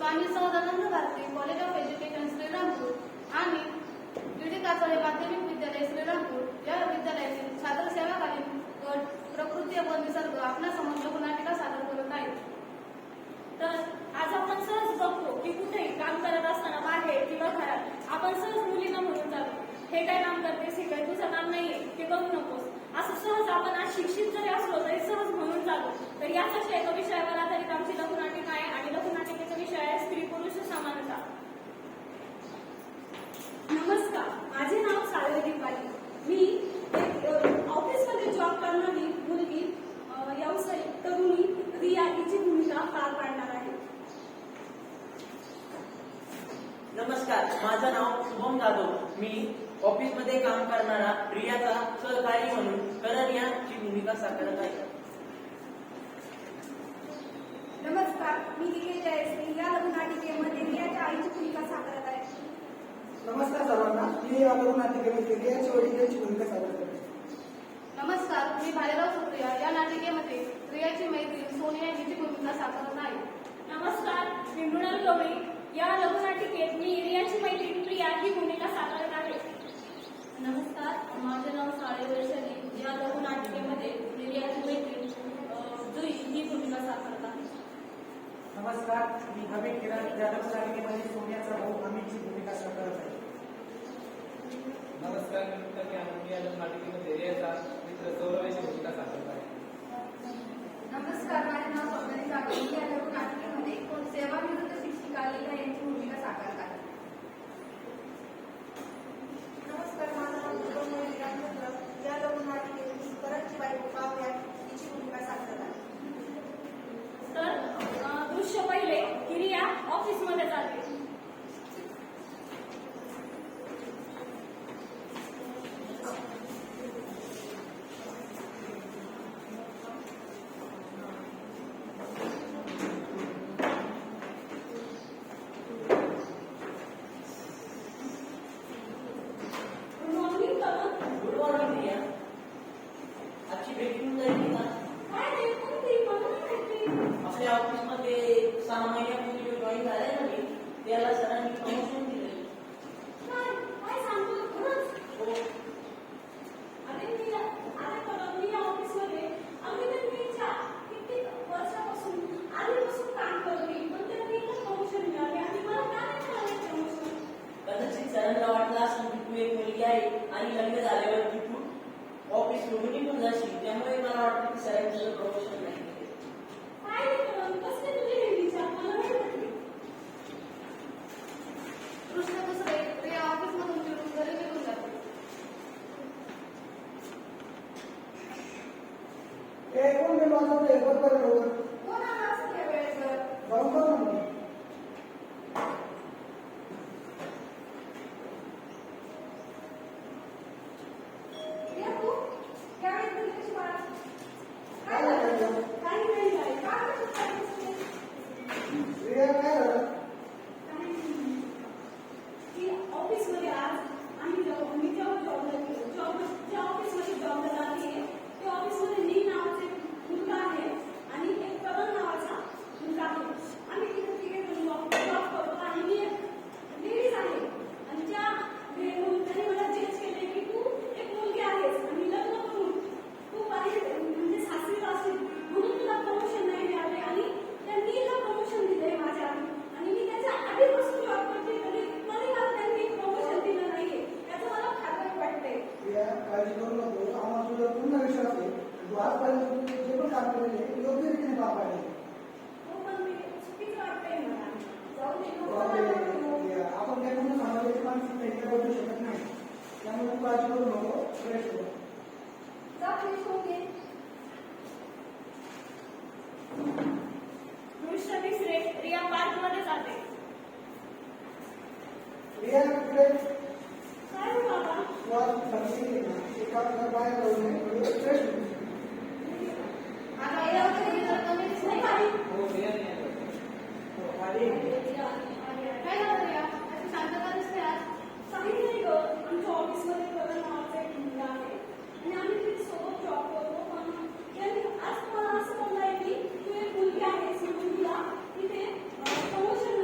Swami Sahajanand Bharati college of education Shrirampur आणि D कासळे माध्यमिक विद्यालय श्रीरामपूर या विद्यालयातील छात्र सेवाकालीन गट प्रकृती व निसर्ग आपणासमोर लघुनाटिका सादर करत आहे. तर आज आपण सहज बघतो की कुठेही काम करत असताना बाहेर किंवा घरात आपण सहज मुलींना म्हणून जातो, हे काय काम करतेस, हे काय तुझं काम नाहीये, ते करू नकोस, असं सहज आपण आज शिक्षित जरी असलो तरी सहज म्हणून जातो. तर याच एका विषयावर आधारित आमची लघुनाटिका आहे आणि लघुनाटिकेचा विषय आहे स्त्री पुरुष समानता. नमस्कार, माझे नाव साळवे दीपाली. मी एक ऑफिसमध्ये जॉब करणारी मुलगी, व्यावसायिक तरुणी रिया हिची भूमिका पार पाडणार आहे. नमस्कार, माझं नाव शुभम जाधव. मी ऑफिसमध्ये काम करणारा रियाचा सहकारी म्हणून करण यांची भूमिका साकारत आहे. नमस्कार, मी दिकेश जयश्री या लघुनाटिकेमध्ये रियाच्या आईची भूमिका साकारत आहे. नमस्कार सर्वांना, मी या लघुनाटिकेमध्ये रियाची वडील यांची भूमिका सादर करते. नमस्कार, मी भालेराव सुप्रिया या नाटिकेमध्ये रियाची मैत्रीण सोनिया हिची भूमिका साकारत आहे. नमस्कार, मी मृणाल गवळी. या लघुनाटिकेत मी रियाची मैत्रीण प्रिया ही भूमिका साकारत आहे. नमस्कार, माझे नाव साळे वैशाली. या लघुनाटिकेमध्ये रियाची मैत्रीण जुई ही भूमिका साकारत आहे. नमस्कार, मी हबीब किरण. या लघुनाटिकेमध्ये सोनियाचा भाऊ अमितची भूमिका साकारत आहे. नमस्कार, मी या लघुनाटिकेमध्ये रियाचा मित्र सौरभ याची भूमिका साकारत आहे. नमस्कार, माझे नाव स्वप्नाली जाधव. मी या लघुनाटिकेमध्ये सेवानिवृत्त शिक्षिका लीला यांची भूमिका साकारत आहे. नमस्कार, माझं नाव सुगम विराम. या लघुनाटिकेत मी करणची बायको काव्या हिची भूमिका साकारत आहे. तर दृश्य पहिले की रिया ऑफिसमध्ये जाते. Good morning Riya. आजची भेट घेऊन जाईल का? आपल्या ऑफिसमध्ये 6 महिन्यापूर्वी जो जॉईन झालाय ना मी, त्याला सरांनी प्रमोशन दिलं. हो. कदाचित सरांना वाटलं असं की तू एक मुलगी आहे आणि लग्न झाल्यावर की तू ऑफिस सोडून निघून जाशील, त्यामुळे मला वाटतं की सरांचं प्रमोशन नाही. कृष्ण दुसरे रिया ऑफिसमधून फिरून घरी निघून जाते. कोण मी वाजवते बरोबर बरोबर कोण आला असेल या वेळेस? जाऊन बघ ना. रिया, तू या वेळेस घरी कशी बाळा? काय झालं? काही नाही झालं. का बरं काय दिसते? रिया काय झालं? काही नाही. की ऑफिसमध्ये आज मी जेव्हा जॉबला गेलो, ज्या ऑफिसमध्ये जॉबला जाते त्या ऑफिसमध्ये नी नावाचे मुलगा आहे आणि एक करण नावाचा मुलगा आहे. आम्ही तिथे तिथे जॉब करतो आणि मी एक लेडीज आहे आणि त्या त्यांनी मला जज केले की तू एक मुलगी आहेस आणि लग्न करून खूप आहे म्हणजे सासरी असेल म्हणून तुला प्रमोशन नाही मिळाले आणि त्यांनी प्रमोशन दिले माझ्या आणि मी त्याच्या आधीपासून जॉब करते तरी मला त्यांनी प्रमोशन दिलं नाहीये याचं मला फार वाईट वाटतंय. रिया, काळजी करू नको. आम्हाला तुझा पूर्ण विश्वास आहे. तू आजपर्यंत जे पण काम केलेले आहे योग्य रीतीने पार पाडले. हो, पण मी चुकीचं वाटतंय मला. जाऊ दे, नको बापरे, मला नको. रिया, आपण काय म्हणून समाजाची माणसं नाही बदलू शकत नाही. त्यामुळे तू काळजी करू नको. फ्रेश हो. जा फ्रेश होऊन ये. दृश्य तिसरे रिया पार्कमध्ये जाते. रिया इकडे काय रे बाबा? तुला सांगितले ना, एका बाहेर जाऊ नये. फ्रेश हो. आता या वगैरे जर कमी दिसली नाही. हो, रिया नाही आली. हो, आली. काय झालं रिया? अशी शांतता दिसते आज. काही नाही ग, आमच्या ऑफिसमध्ये करण नावाचा एक मुलगा आहे आणि आम्ही तिथे सोबत जॉब करतो. पण त्यांनी आज मला असं बोललंय की तू एक मुलगी आहेस म्हणून तुला तिथे प्रमोशन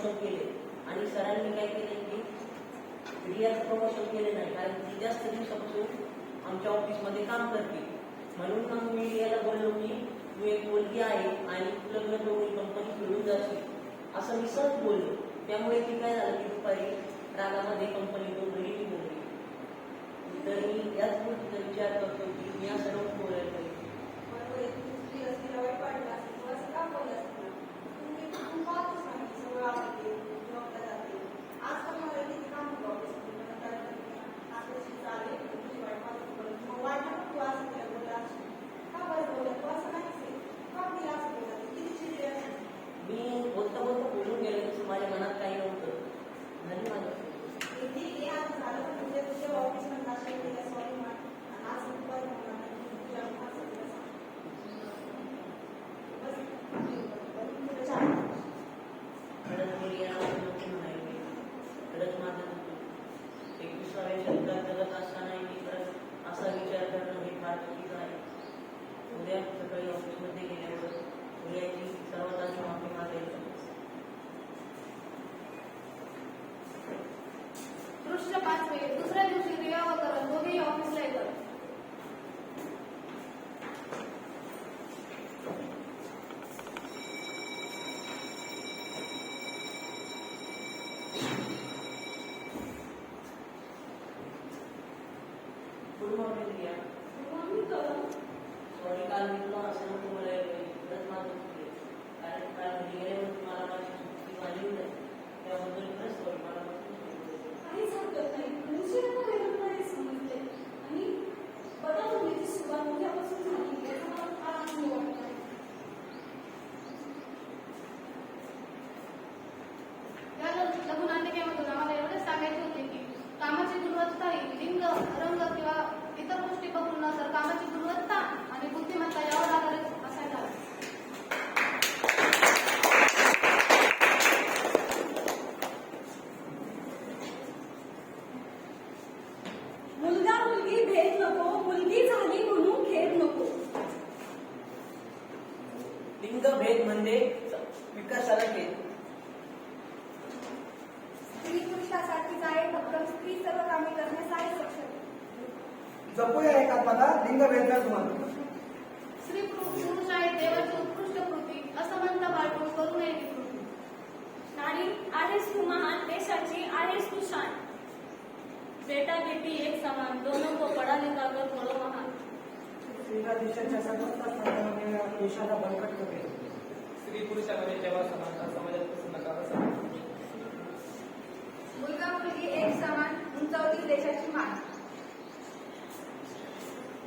प्रमोशन केले आणि सरांनी काय केले की रियाचं प्रमोशन केले नाही, कारण ती जास्त दिवसापासून आमच्या ऑफिसमध्ये काम करते. म्हणून मग मी रियाला बोललो की तू एक मुलगी आहे आणि तू लग्न करून कंपनी सोडून जाशील, असं मी सहज बोललो. त्यामुळे ती काय झालं की दुपारी रागामध्ये कंपनीतून घरी निघून गेली. तर मी याच गोष्टीचा विचार करतो की मी असं नको बोलायला पाहिजे. मी बोलता बोलता बोलून गेलो, तसं माझ्या मनात काही नव्हतं. धन्यवाद. खरंच मी रियाला नको म्हणायला, खरंच माझं चुकलं. एक दुसऱ्या शब्दात जगत असताना मी खरंच असा विचार करणं हे फार चुकीचं आहे. उद्या सकाळी ऑफिसमध्ये गेल्यावर रियाची सर्वात आधी माफी मागायची. दृश्य 5 दुसऱ्या दिवशी रिया व करण दोघेही ऑफिसला येतात. Good morning Riya. सॉरी, काल मी तुला असं नको बोलायला पाहिजे. खरंच माझं चुकलं. कारण काल घरी गेल्यावर तुम्हाला माझी चुकी झाली नाही, त्याबद्दल खरंच सॉरी. मला काहीच हरकत नाही. उशिरा का वेळेप्रमाणे समजले आणि बघा तुम्ही ती सुरुवात उद्यापासून झाली याचा मला फार आनंद वाटत आहे. या लघुनाटिकेमधून आम्हाला एवढेच सांगायचे होते की कामाची गुणवत्ता ही लिंग, रंग किंवा इतर गोष्टी बघून न तर कामाची गुणवत्ता आणि बुद्धिमत्ता यावर आधारित असायला हवी. मुलगा मुलगी भेद नको, मुलगी झाली म्हणून खेद नको. लिंगभेद म्हणजे विकासाला भेद. स्त्री पुरुषासाठीच आहे, फक्त स्त्री सर्व कामे करण्यास आहे सक्षम. जपूया एकात्मता, लिंगभेद न तुम्हाला. स्त्री पुरुष आहे देवाची उत्कृष्ट कृती, असं म्हणता बाळगून करू नये ती कृती. नारी आहेस तू महान, देशाची आहेस तू शान. बेटा बेटी एक समान, दोनों को पढ़ा लिखा कर करो महान. स्त्रीला देशाच्या सर्वोच्च स्थानाने देशाला बळकट करेल. स्त्री पुरुषामध्ये जेव्हा समानता समाजात पासून नकारा समाज. मुलगा मुलगी एक समान, उंचावली देशाची मान.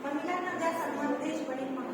महिलांना द्या सन्मान, देश बनेल महान.